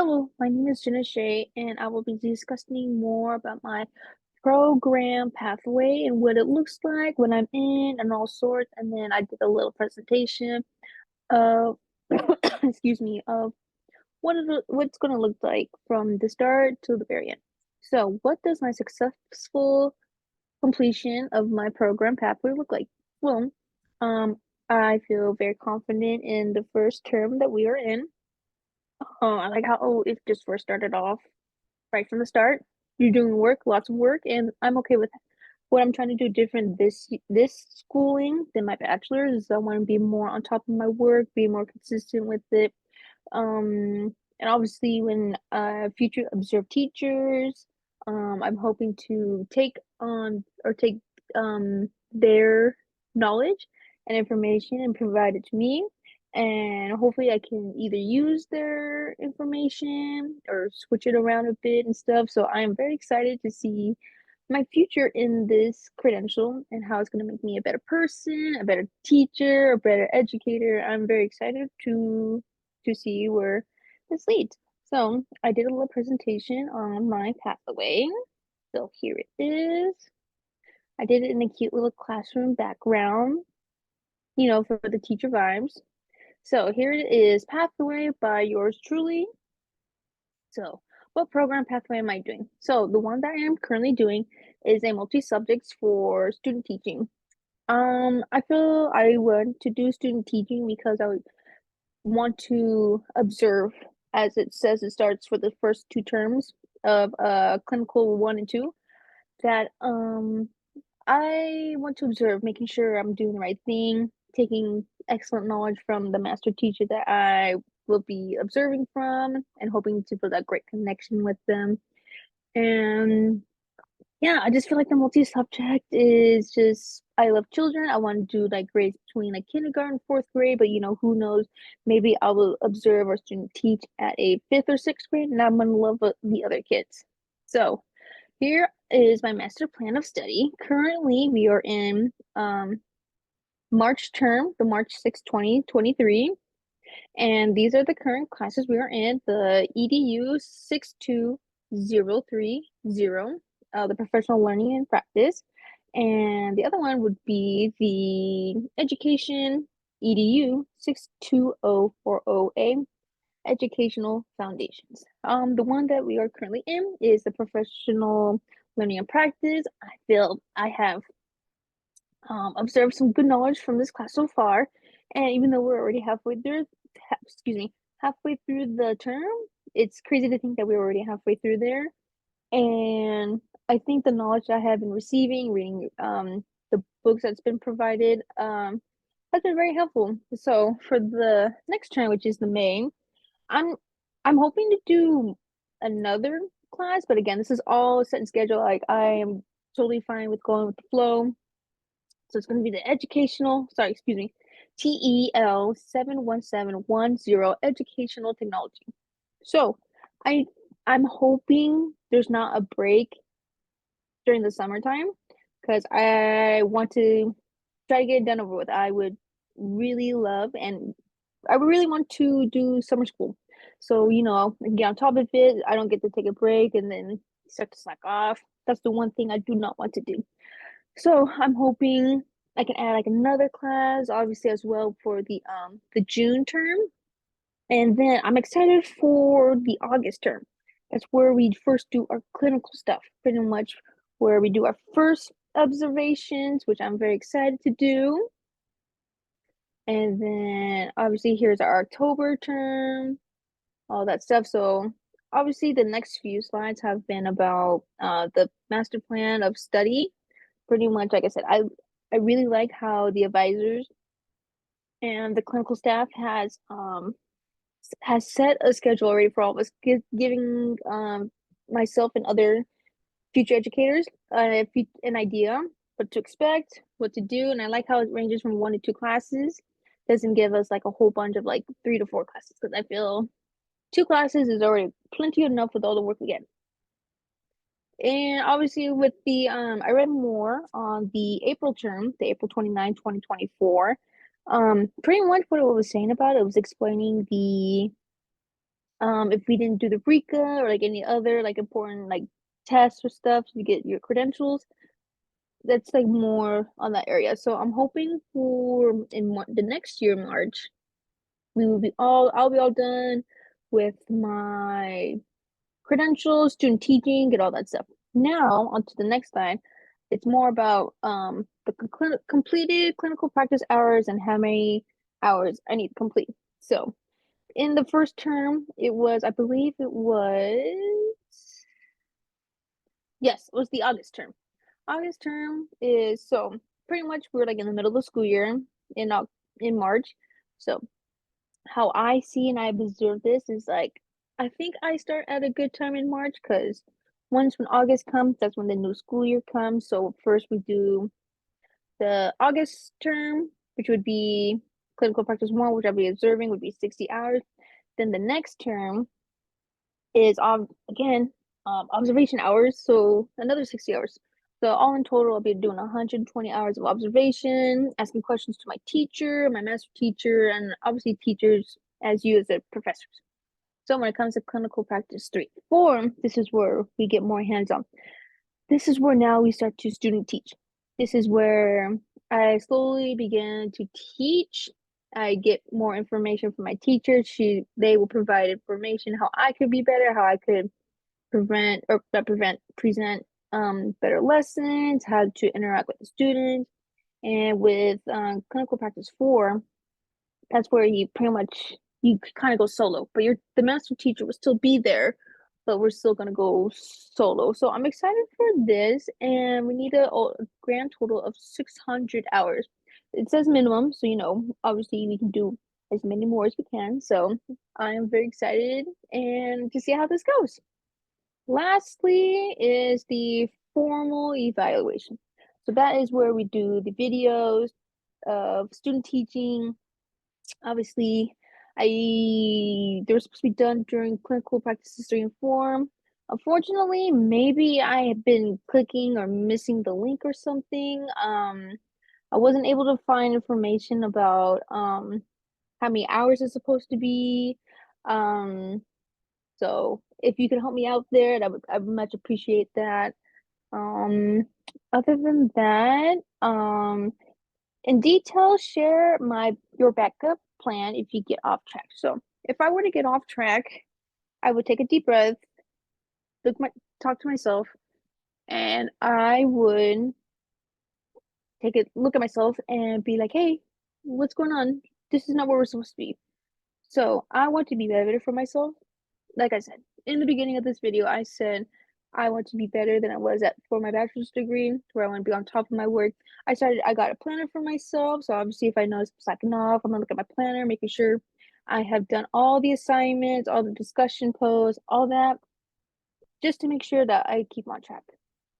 Hello, my name is Jenna Shea, and I will be discussing more about my program pathway and what it looks like when I'm in and all sorts. And then I did a little presentation of, excuse me, of what's going to look like from the start to the very end. So, what does my successful completion of my program pathway look like? Well, um, I feel very confident in the first term that we are in. I like how it just first started off right from the start. You're doing work, lots of work, and I'm okay with what I'm trying to do different this schooling than my bachelor's is I want to be more on top of my work, be more consistent with it. And obviously when future observed teachers, I'm hoping to take on or take their knowledge and information and provide it to me. And hopefully I can either use their information or switch it around a bit and stuff. So I am very excited to see my future in this credential and how it's going to make me a better person, a better teacher, a better educator. I'm very excited to see where this leads. So I did a little presentation on my pathway. So here it is. I did it in a cute little classroom background, for the teacher vibes. So here it is, Pathway by yours truly. So what program pathway am I doing? So the one that I am currently doing is a multi-subjects for student teaching. I feel I want to do student teaching because I would want to observe, as it says, it starts for the first two terms of clinical 1 and 2, that I want to observe, making sure I'm doing the right thing, taking excellent knowledge from the master teacher that I will be observing from, and hoping to build that great connection with them. And yeah, I just feel like the multi-subject is just I love children. I want to do like grades between like kindergarten, fourth grade, but who knows? Maybe I will observe or student teach at a fifth or sixth grade, and I'm gonna love the other kids. So here is my master plan of study. Currently, we are in March term, the March 6th, 2023. And these are the current classes we are in. The EDU 62030, the professional learning and practice. And the other one would be the education EDU 62040A, educational foundations. The one that we are currently in is the professional learning and practice. I feel I have observed some good knowledge from this class so far. And even though we're already halfway through the term, it's crazy to think that we're already halfway through there. And I think the knowledge I have been receiving, reading the books that's been provided, has been very helpful. So for the next term, which is the May, I'm I'm hoping to do another class, but again, this is all set in schedule. Like I am totally fine with going with the flow. So it's going to be the TEL 71710 educational technology. So I I'm hoping there's not a break during the summertime because I want to try to get it done over with. I would really love and I really want to do summer school. So, get on top of it. I don't get to take a break and then start to slack off. That's the one thing I do not want to do. So I'm hoping I can add like another class, obviously as well for the June term. And then I'm excited for the August term. That's where we first do our clinical stuff, pretty much where we do our first observations, which I'm very excited to do. And then obviously here's our October term, all that stuff. So obviously the next few slides have been about the master plan of study. Pretty much, like I said, I really like how the advisors and the clinical staff has set a schedule already for all of us, giving myself and other future educators an idea what to expect, what to do, and I like how it ranges from 1 to 2 classes. Doesn't give us like a whole bunch of like 3 to 4 classes because I feel 2 classes is already plenty enough with all the work we get. And obviously with the I read more on the April term, the April 29, 2024. Pretty much what it was saying about it was explaining if we didn't do the RECA or like any other like important like tests or stuff to get your credentials. That's like more on that area. So I'm hoping for the next year, March, I'll be all done with my credentials, student teaching, and all that stuff. Now, on to the next slide. It's more about the completed clinical practice hours and how many hours I need to complete. So, in the first term, I believe it was, yes, it was the August term. August term is so pretty much we're like in the middle of the school year in in March. So how I see and I observe this is like I think I start at a good time in March because once when August comes, that's when the new school year comes. So first we do the August term, which would be clinical practice one, which I'll be observing would be 60 hours. Then the next term is again observation hours, so another 60 hours. So all in total, I'll be doing 120 hours of observation, asking questions to my teacher, my master teacher, and obviously teachers as you as the professors. So when it comes to clinical practice 3 4, this is where we get more hands-on. This is where now we start to student teach. This is where I slowly begin to teach. I get more information from my teacher. They will provide information how I could be better, how I could present better lessons, how to interact with the students. And with clinical practice 4, that's where you kind of go solo, but the master teacher will still be there, but we're still gonna go solo. So I'm excited for this, and we need a grand total of 600 hours. It says minimum, so obviously we can do as many more as we can. So I am very excited and to see how this goes. Lastly is the formal evaluation. So that is where we do the videos of student teaching. Obviously, they were supposed to be done during clinical practices 3 and 4. Unfortunately, maybe I have been clicking or missing the link or something. I wasn't able to find information about how many hours it's supposed to be. Um, so if you could help me out there, I would much appreciate that. Um, Other than that, in detail, share your backup plan if you get off track. So if I were to get off track, I would take a deep breath, talk to myself, and I would take a look at myself and be like, "Hey, what's going on? This is not where we're supposed to be." So I want to be better for myself. Like I said in the beginning of this video, I said I want to be better than I was at for my bachelor's degree, where I want to be on top of my work. I got a planner for myself. So obviously, if I notice I'm slacking off, I'm gonna look at my planner, making sure I have done all the assignments, all the discussion posts, all that, just to make sure that I keep on track.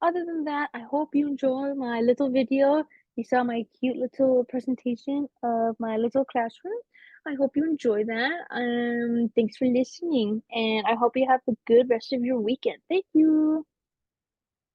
Other than that, I hope you enjoy my little video. You saw my cute little presentation of my little classroom. I hope you enjoy that. Thanks for listening, and I hope you have a good rest of your weekend. Thank you.